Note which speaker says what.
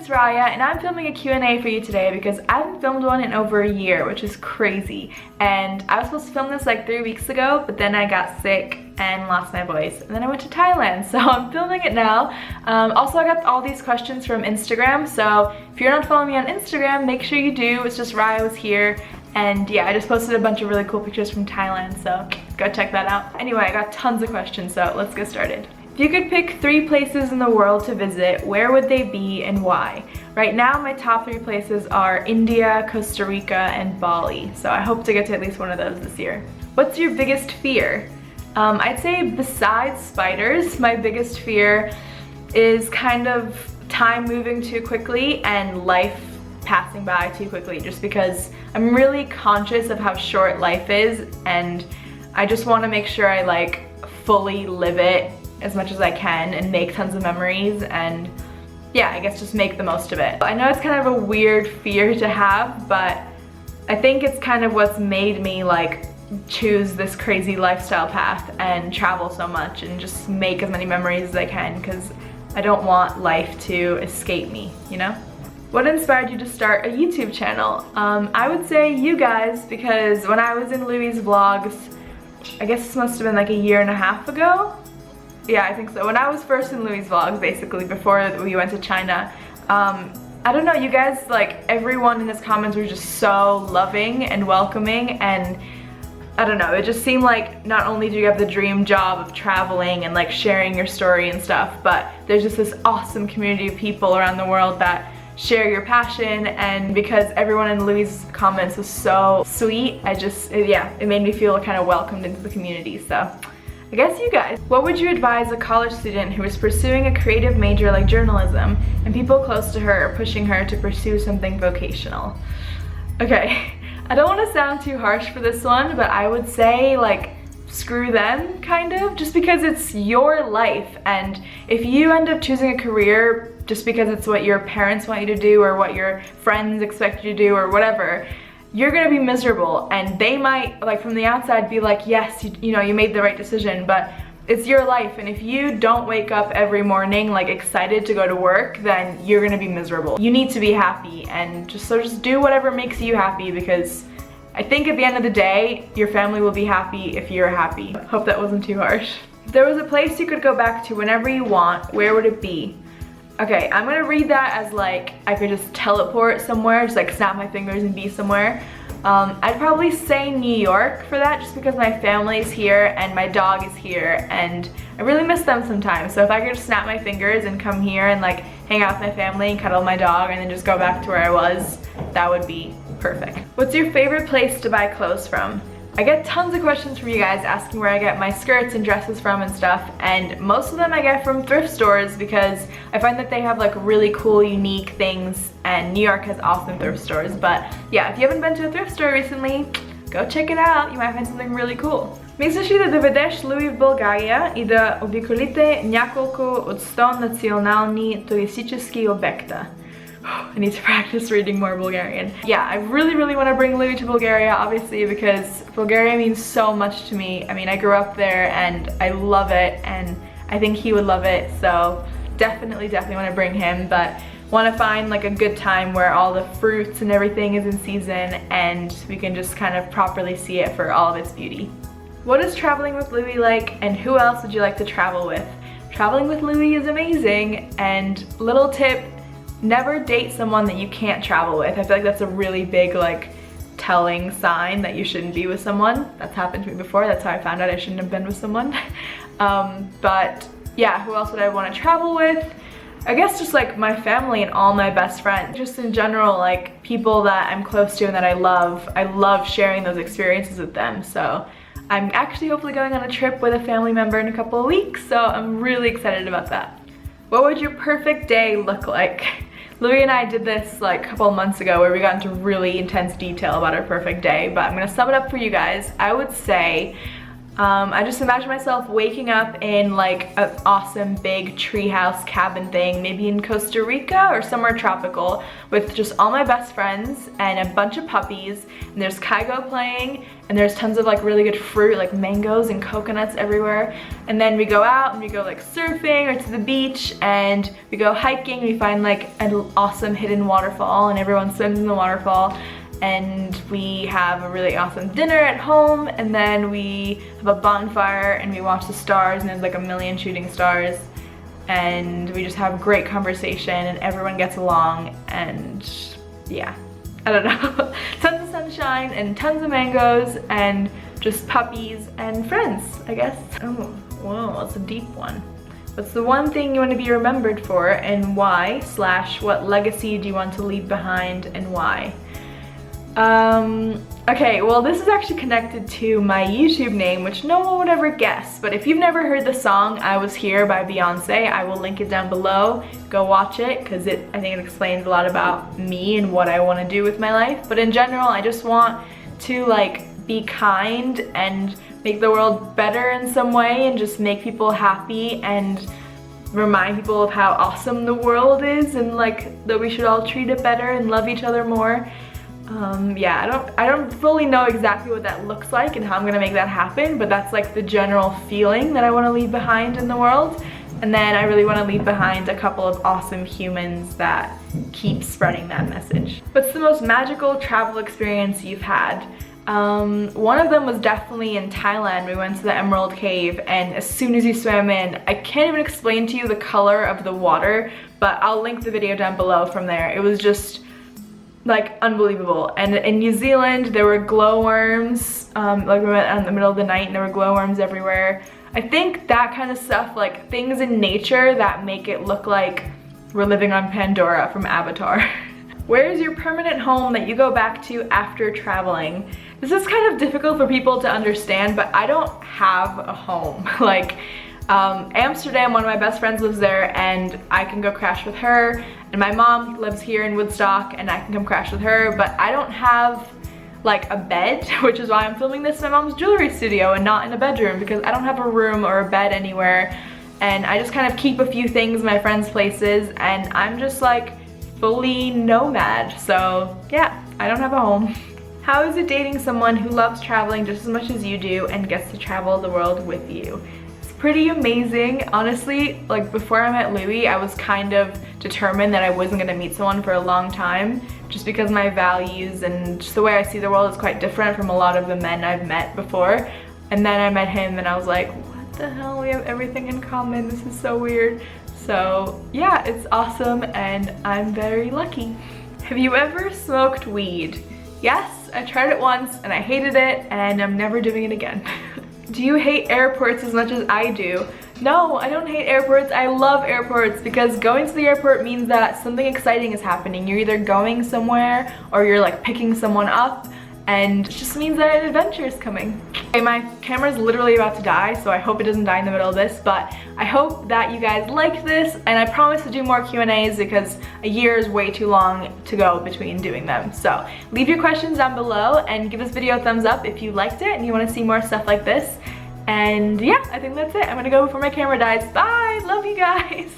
Speaker 1: it's Raya, and I'm filming a Q&A for you today because I haven't filmed one in over a year, which is crazy. And I was supposed to film this like 3 weeks ago, but then I got sick and lost my voice. And then I went to Thailand, so I'm filming it now. Also, I got all these questions from Instagram, so if you're not following me on Instagram, make sure you do. It's just Raya was here. And yeah, I just posted a bunch of really cool pictures from Thailand, so go check that out. Anyway, I got tons of questions, so let's get started. If you could pick 3 places in the world to visit, where would they be and why? Right now, my top 3 places are India, Costa Rica, and Bali. So I hope to get to at least one of those this year. What's your biggest fear? I'd say besides spiders, my biggest fear is kind of time moving too quickly and life passing by too quickly, just because I'm really conscious of how short life is, and I just want to make sure I like fully live it as much as I can and make tons of memories and yeah, I guess just make the most of it. I know it's kind of a weird fear to have, but I think it's kind of what's made me like choose this crazy lifestyle path and travel so much and just make as many memories as I can, because I don't want life to escape me, you know? What inspired you to start a YouTube channel? I would say you guys, because when I was in Louis' vlogs, I guess this must have been like a year and a half ago. Yeah, I think so. When I was first in Louis' vlogs, basically, before we went to China, I don't know, you guys, like, everyone in his comments were just so loving and welcoming, and I don't know, it just seemed like not only do you have the dream job of traveling and like sharing your story and stuff, but there's just this awesome community of people around the world that share your passion, and because everyone in Louis' comments was so sweet, it made me feel kind of welcomed into the community, so I guess you guys. What would you advise a college student who is pursuing a creative major like journalism and people close to her are pushing her to pursue something vocational? Okay, I don't want to sound too harsh for this one, but I would say like screw them, kind of, just because it's your life, and if you end up choosing a career just because it's what your parents want you to do or what your friends expect you to do or whatever, you're gonna be miserable, and they might, like, from the outside be like, yes, you know, you made the right decision, but it's your life, and if you don't wake up every morning like excited to go to work, then you're gonna be miserable. You need to be happy, and just do whatever makes you happy, because I think at the end of the day, your family will be happy if you're happy. Hope that wasn't too harsh. If there was a place you could go back to whenever you want, where would it be? Okay, I'm gonna read that as like I could just teleport somewhere, just like snap my fingers and be somewhere. I'd probably say New York for that, just because my family's here and my dog is here and I really miss them sometimes. So if I could just snap my fingers and come here and like hang out with my family and cuddle my dog and then just go back to where I was, that would be perfect. What's your favorite place to buy clothes from? I get tons of questions from you guys asking where I get my skirts and dresses from and stuff, and most of them I get from thrift stores because I find that they have like really cool, unique things, and New York has awesome thrift stores. But yeah, if you haven't been to a thrift store recently, go check it out, you might find something really cool. Мислиш ли да доведеш Луи в България и да обиколите няколко от 100 национални туристически обекта? I need to practice reading more Bulgarian. Yeah, I really want to bring Louis to Bulgaria, obviously, because Bulgaria means so much to me. I mean, I grew up there and I love it, and I think he would love it, so definitely want to bring him, but want to find like a good time where all the fruits and everything is in season and we can just kind of properly see it for all of its beauty. What is traveling with Louis like, and who else would you like to travel with? Traveling with Louis is amazing, and little tip, never date someone that you can't travel with. I feel like that's a really big like telling sign that you shouldn't be with someone. That's happened to me before. That's how I found out I shouldn't have been with someone. But yeah, who else would I want to travel with? I guess just like my family and all my best friends. Just in general, like people that I'm close to and that I love sharing those experiences with them. So I'm actually hopefully going on a trip with a family member in a couple of weeks, so I'm really excited about that. What would your perfect day look like? Louis and I did this like a couple of months ago where we got into really intense detail about our perfect day, but I'm gonna sum it up for you guys. I would say I just imagine myself waking up in like an awesome big treehouse cabin thing, maybe in Costa Rica or somewhere tropical, with just all my best friends and a bunch of puppies, and there's Kygo playing, and there's tons of like really good fruit, like mangoes and coconuts everywhere. And then we go out and we go like surfing or to the beach, and we go hiking. We find like an awesome hidden waterfall, and everyone swims in the waterfall. And we have a really awesome dinner at home, and then we have a bonfire and we watch the stars, and there's like a million shooting stars, and we just have great conversation and everyone gets along, and yeah, I don't know. Tons of sunshine and tons of mangoes and just puppies and friends, I guess. Oh, whoa, that's a deep one. What's the one thing you want to be remembered for, and why? / what legacy do you want to leave behind and why? Okay, well this is actually connected to my YouTube name, which no one would ever guess, but if you've never heard the song I Was Here by Beyonce, I will link it down below. Go watch it, because I think it explains a lot about me and what I want to do with my life. But in general, I just want to like be kind and make the world better in some way, and just make people happy and remind people of how awesome the world is, and like that we should all treat it better and love each other more. Yeah, I don't fully know exactly what that looks like and how I'm gonna make that happen, but that's like the general feeling that I want to leave behind in the world. And then I really want to leave behind a couple of awesome humans that keep spreading that message. What's the most magical travel experience you've had? One of them was definitely in Thailand. We went to the Emerald Cave, and as soon as you swam in, I can't even explain to you the color of the water, but I'll link the video down below from there. It was just like unbelievable. And in New Zealand there were glowworms, like we went out in the middle of the night and there were glowworms everywhere. I think that kind of stuff, like things in nature that make it look like we're living on Pandora from Avatar. Where is your permanent home that you go back to after traveling? This is kind of difficult for people to understand, but I don't have a home. Like Amsterdam, one of my best friends lives there, and I can go crash with her, and my mom lives here in Woodstock and I can come crash with her, but I don't have like a bed, which is why I'm filming this in my mom's jewelry studio and not in a bedroom, because I don't have a room or a bed anywhere, and I just kind of keep a few things in my friends' places, and I'm just like fully nomad. So yeah, I don't have a home. How is it dating someone who loves traveling just as much as you do and gets to travel the world with you? Pretty amazing. Honestly, like before I met Louis, I was kind of determined that I wasn't gonna meet someone for a long time, just because my values and just the way I see the world is quite different from a lot of the men I've met before. And then I met him and I was like, what the hell, we have everything in common, this is so weird. So yeah, it's awesome and I'm very lucky. Have you ever smoked weed? Yes, I tried it once and I hated it, and I'm never doing it again. Do you hate airports as much as I do? No, I don't hate airports. I love airports, because going to the airport means that something exciting is happening. You're either going somewhere or you're like picking someone up, and it just means that an adventure is coming. Okay, my camera's literally about to die, so I hope it doesn't die in the middle of this, but I hope that you guys liked this, and I promise to do more Q&As because a year is way too long to go between doing them. So leave your questions down below and give this video a thumbs up if you liked it and you want to see more stuff like this. And yeah, I think that's it. I'm gonna go before my camera dies. Bye! Love you guys!